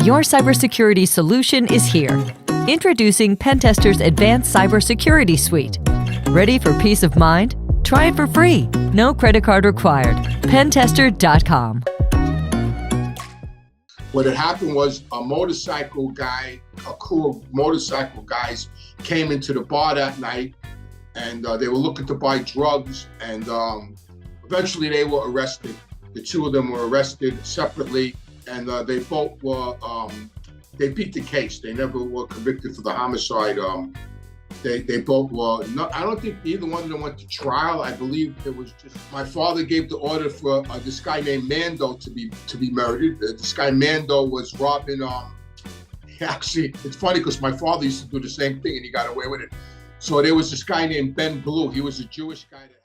Your cybersecurity solution is here. Introducing Pentester's Advanced Cybersecurity Suite. Ready for peace of mind? Try it for free. No credit card required. Pentester.com. What had happened was a crew of motorcycle guys came into the bar that night, and they were looking to buy drugs, and eventually they were arrested. The two of them were arrested separately, and they both were, they beat the case. They never were convicted for the homicide. They both were, I don't think either one of them went to trial. I believe it was just, my father gave the order for this guy named Mando to be murdered. This guy Mando was robbing, actually, it's funny because my father used to do the same thing and he got away with it. So there was this guy named Ben Blue. He was a Jewish guy that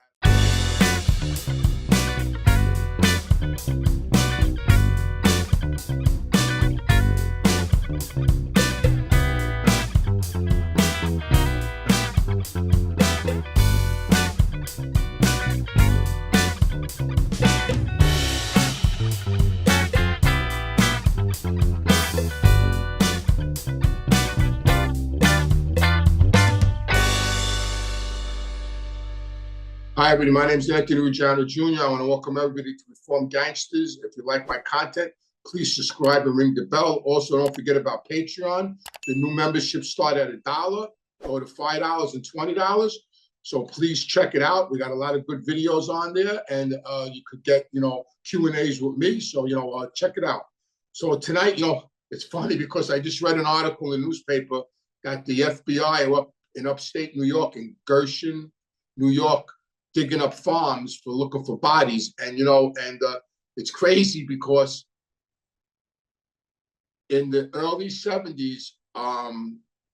Hi, everybody. My name is Nicky, Ruggiano Jr. I want to welcome everybody to Reformed Gangsters. If you like my content, please subscribe and ring the bell. Also, don't forget about Patreon. The new memberships start at $1, go to $5 and $20. So please check it out. We got a lot of good videos on there, and you could get, Q&As with me. So, check it out. So tonight, it's funny because I just read an article in the newspaper that the FBI are up in upstate New York, in Gershon, New York, digging up farms for looking for bodies. And, it's crazy because in the early 70s,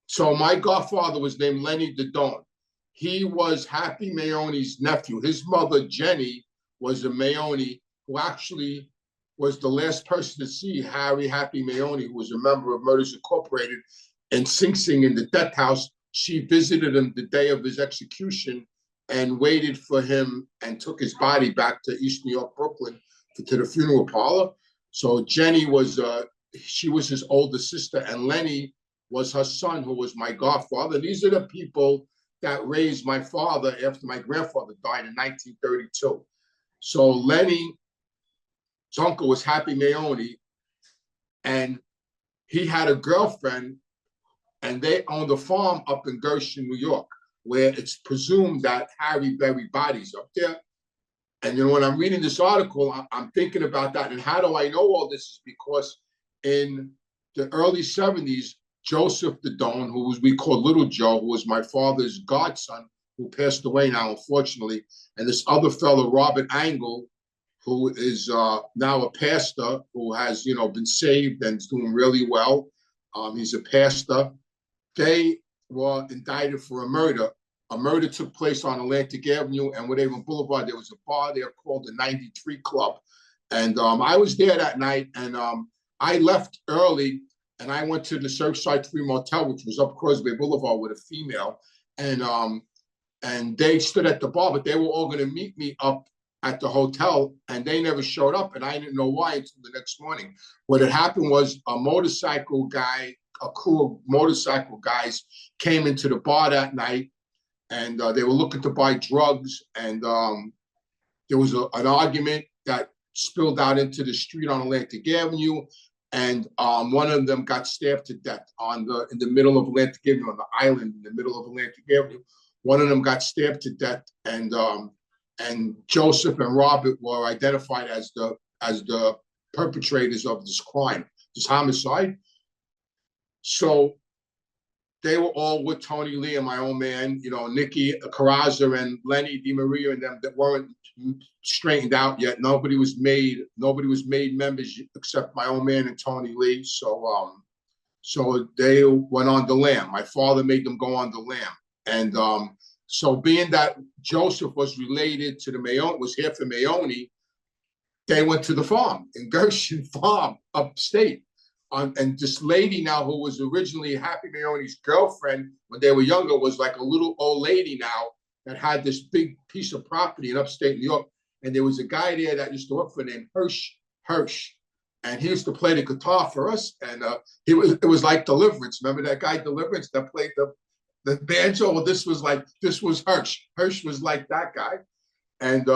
so my godfather was named Lenny the Don. He was Happy Mayone's nephew. His mother, Jenny, was a Mayone who actually was the last person to see Harry Happy Mayone, who was a member of Murders Incorporated, in Sing Sing in the death house. She visited him the day of his execution and waited for him and took his body back to East New York, Brooklyn, to the funeral parlor. So Jenny was, she was his older sister, and Lenny was her son, who was my godfather. These are the people that raised my father after my grandfather died in 1932. So Lenny's uncle was Happy Mayone, and he had a girlfriend, and they owned a farm up in Gershon, New York, where it's presumed that Harry buried bodies up there. And when I'm reading this article, I'm thinking about that. And how do I know all this? Is because in the early 70s, Joseph the Don, who we call Little Joe, who was my father's godson, who passed away now, unfortunately, and this other fellow, Robert Angle, who is now a pastor, who has, been saved and is doing really well. He's a pastor. They were indicted for a murder. A murder took place on Atlantic Avenue and Woodhaven Boulevard. There was a bar there called the 93 Club. And I was there that night, and I left early, and I went to the Surfside 3 Motel, which was up Crosby Boulevard with a female. And they stood at the bar, but they were all going to meet me up at the hotel, and they never showed up, and I didn't know why until the next morning. What had happened was a crew of motorcycle guys came into the bar that night, and they were looking to buy drugs, and there was an argument that spilled out into the street on Atlantic Avenue, and one of them got stabbed to death in the middle of Atlantic Avenue, on the island in the middle of Atlantic Avenue. One of them got stabbed to death, and Joseph and Robert were identified as the perpetrators of this crime, this homicide. So they were all with Tony Lee and my own man, Nicky, Corozzo, and Lenny, DeMaria, and them that weren't straightened out yet. Nobody was made members except my own man and Tony Lee. So they went on the lam. My father made them go on the lam. And so being that Joseph was related to the Mayone, was here for Mayone, they went to the farm, in Gershon Farm, upstate. And this lady now, who was originally Happy Mayone's girlfriend when they were younger, was like a little old lady now that had this big piece of property in upstate New York. And there was a guy there that used to work for named Hirsch. and he used to play the guitar for us. And it was like Deliverance. Remember that guy Deliverance that played the banjo? Well, this was Hirsch. Hirsch was like that guy. And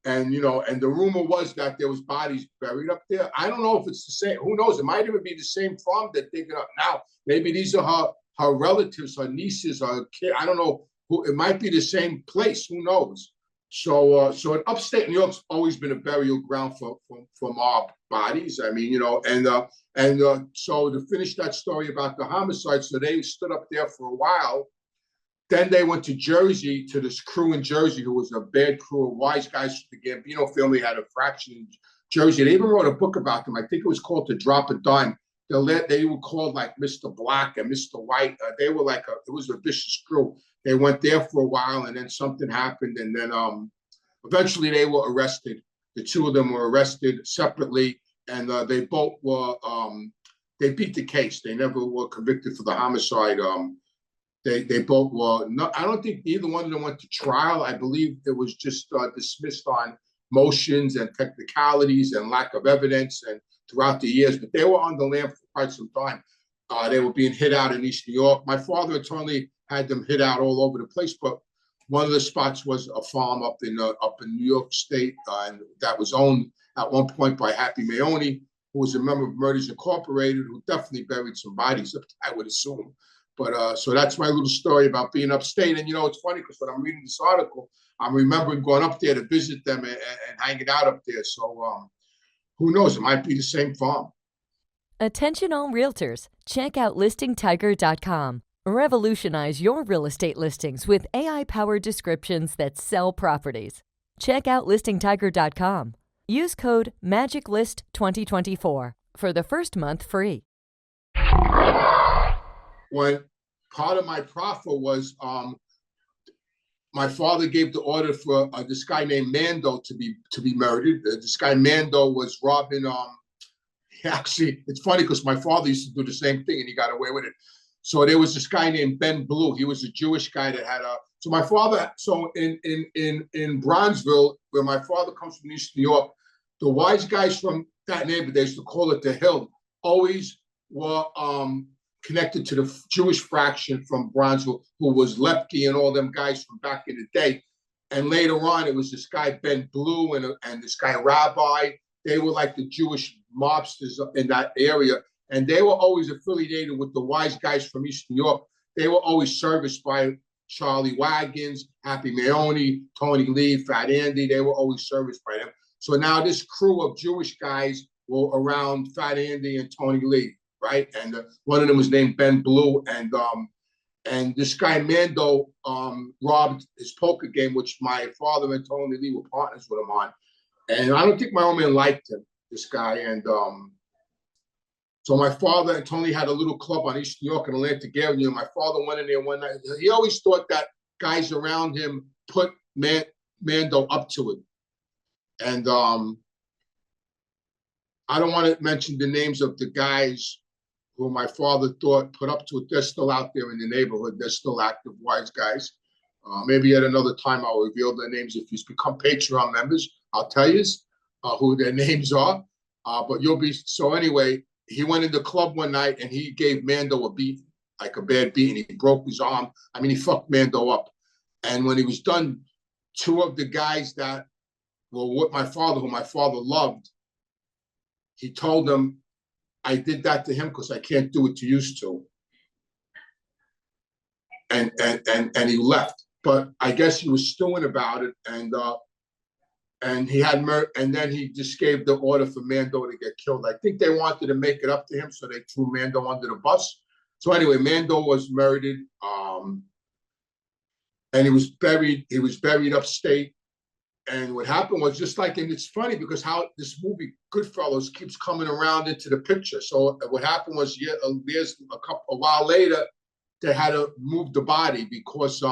and the rumor was that there was bodies buried up there. I don't know if it's the same. Who knows? It might even be the same farm that dig it up now. Maybe these are her relatives, her nieces, her kid. I don't know who. It might be the same place. Who knows? So in upstate New York's always been a burial ground for mob bodies. I mean, so to finish that story about the homicide, so they stood up there for a while. Then they went to Jersey, to this crew in Jersey who was a bad crew of wise guys. The Gambino family had a fraction in Jersey. They even wrote a book about them. I think it was called To Drop a Dime. They were called like Mr. Black and Mr. White. They were like it was a vicious crew. They went there for a while, and then something happened, and then eventually they were arrested. The two of them were arrested separately, and they both were they beat the case. They never were convicted for the homicide. They both were not. I don't think either one of them went to trial. I believe it was just dismissed on motions and technicalities and lack of evidence and throughout the years. But they were on the lam for quite some time. They were being hit out in East New York. My father totally had them hit out all over the place, but one of the spots was a farm up in New York State, and that was owned at one point by Happy Mayoni, who was a member of Murders Incorporated, who definitely buried some bodies, I would assume. But so that's my little story about being upstate. And it's funny because when I'm reading this article, I'm remembering going up there to visit them and hanging out up there. So who knows? It might be the same farm. Attention all realtors, check out listingtiger.com. Revolutionize your real estate listings with AI-powered descriptions that sell properties. Check out listingtiger.com. Use code MAGICLIST2024 for the first month free. When part of my proffer was my father gave the order for this guy named Mando to be murdered. This guy Mando was robbing. Actually, it's funny because my father used to do the same thing and he got away with it. So there was this guy named Ben Blue. He was a Jewish guy that had a. So my father. So in Bronzeville, where my father comes from, East New York, the wise guys from that neighborhood, they used to call it the Hill, always were connected to the Jewish fraction from Bronzeville, who was Lepke and all them guys from back in the day. And later on, it was this guy Ben Blue and this guy Rabbi. They were like the Jewish mobsters in that area. And they were always affiliated with the wise guys from East New York. They were always serviced by Charlie Wagons, Happy Mayoni, Tony Lee, Fat Andy. They were always serviced by them. So now this crew of Jewish guys were around Fat Andy and Tony Lee, right? And one of them was named Ben Blue. And this guy Mando robbed his poker game, which my father and Tony Lee were partners with him on. And I don't think my old man liked him, this guy. And so my father and Tony had a little club on East New York and Atlantic Avenue. My father went in there one night. He always thought that guys around him put Mando up to it. And I don't want to mention the names of the guys who my father thought put up to it. They're still out there in the neighborhood. They're still active, wise guys. Maybe at another time I'll reveal their names. If you become Patreon members, I'll tell you who their names are. But you'll be, so anyway, he went in the club one night and he gave Mando a beat, like a bad beat, and he broke his arm. I mean, he fucked Mando up. And when he was done, two of the guys that were with my father, who my father loved, he told them, I did that to him because I can't do it to you two. And he left. But I guess he was stewing about it, and he had and then he just gave the order for Mando to get killed. I think they wanted to make it up to him, so they threw Mando under the bus. So anyway, Mando was murdered, and he was buried upstate. And what happened was, just like, and it's funny because how this movie Goodfellas keeps coming around into the picture. So what happened was, a while later, they had to move the body because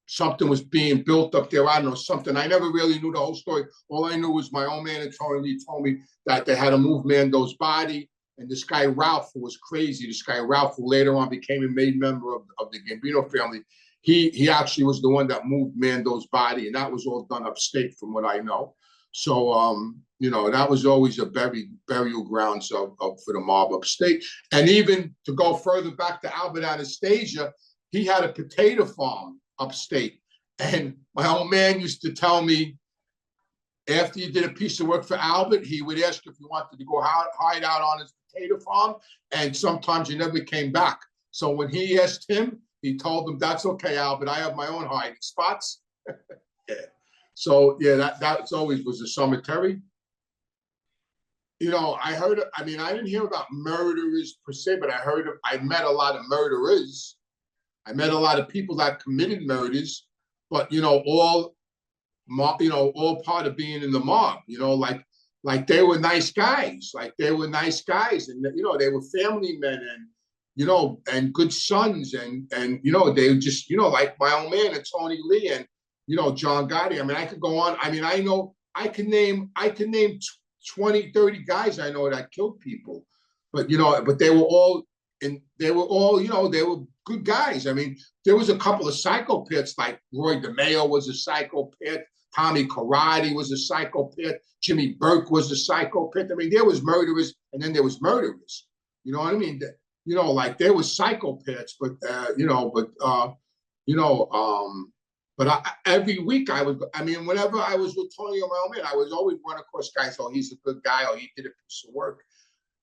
something was being built up there. I don't know, something. I never really knew the whole story. All I knew was my old man and Tony Lee told me that they had to move Mando's body. And this guy Ralph, who was crazy, this guy Ralph, who later on became a main member of the Gambino family, he actually was the one that moved Mando's body, and that was all done upstate from what I know. So, that was always a burial grounds for the mob upstate. And even to go further back to Albert Anastasia, he had a potato farm upstate. And my old man used to tell me, after you did a piece of work for Albert, he would ask if you wanted to go hide out on his potato farm, and sometimes you never came back. So when he asked him, he told him, "That's okay, Albert. I have my own hiding spots." Yeah. So yeah, that always was a cemetery. I heard. I didn't hear about murderers per se, but I met a lot of murderers. I met a lot of people that committed murders, but all part of being in the mob. Like they were nice guys. And they were family men, and good sons, and they just like my old man and Tony Lee and John Gotti. I could go on. I can name 20, 30 guys I know that killed people, but they were all they were good guys. There was a couple of psychopaths, like Roy DeMaria was a psychopath, Tommy Karate was a psychopath, Jimmy Burke was a psychopath. There was murderers, and then there was murderers. You know what I mean? Like there was psychopaths, but every week whenever I was with Tony or my old man, I was always run across guys. Oh, he's a good guy. Oh, he did a piece of work.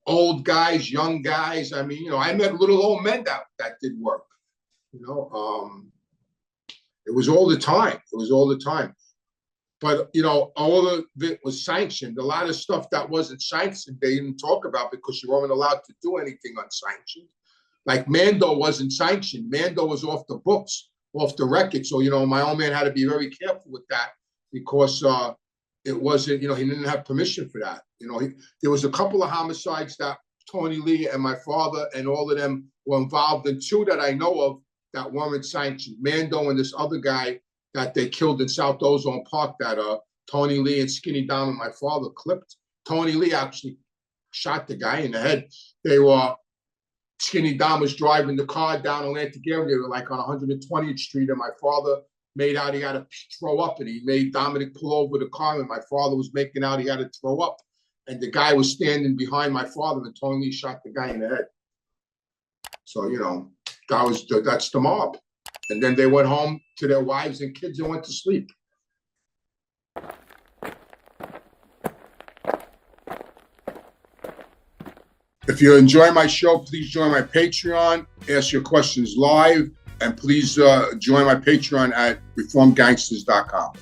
Old guys, young guys. I met little old men that did work. It was all the time. But all of it was sanctioned. A lot of stuff that wasn't sanctioned, they didn't talk about because you weren't allowed to do anything unsanctioned. Like Mando wasn't sanctioned. Mando was off the books, off the record. So my old man had to be very careful with that because it wasn't. He didn't have permission for that. There was a couple of homicides that Tony Lee and my father and all of them were involved in. Two that I know of that weren't sanctioned. Mando and this other guy that they killed in South Ozone Park that Tony Lee and Skinny Dom and my father clipped. Tony Lee actually shot the guy in the head. Skinny Dom was driving the car down Atlantic Avenue. They were like on 120th Street, and my father made out he had to throw up, and he made Dominic pull over the car, and my father was making out he had to throw up. And the guy was standing behind my father, and Tony Lee shot the guy in the head. So, that's the mob. And then they went home to their wives and kids and went to sleep. If you enjoy my show, please join my Patreon, ask your questions live, and please join my Patreon at reformgangsters.com.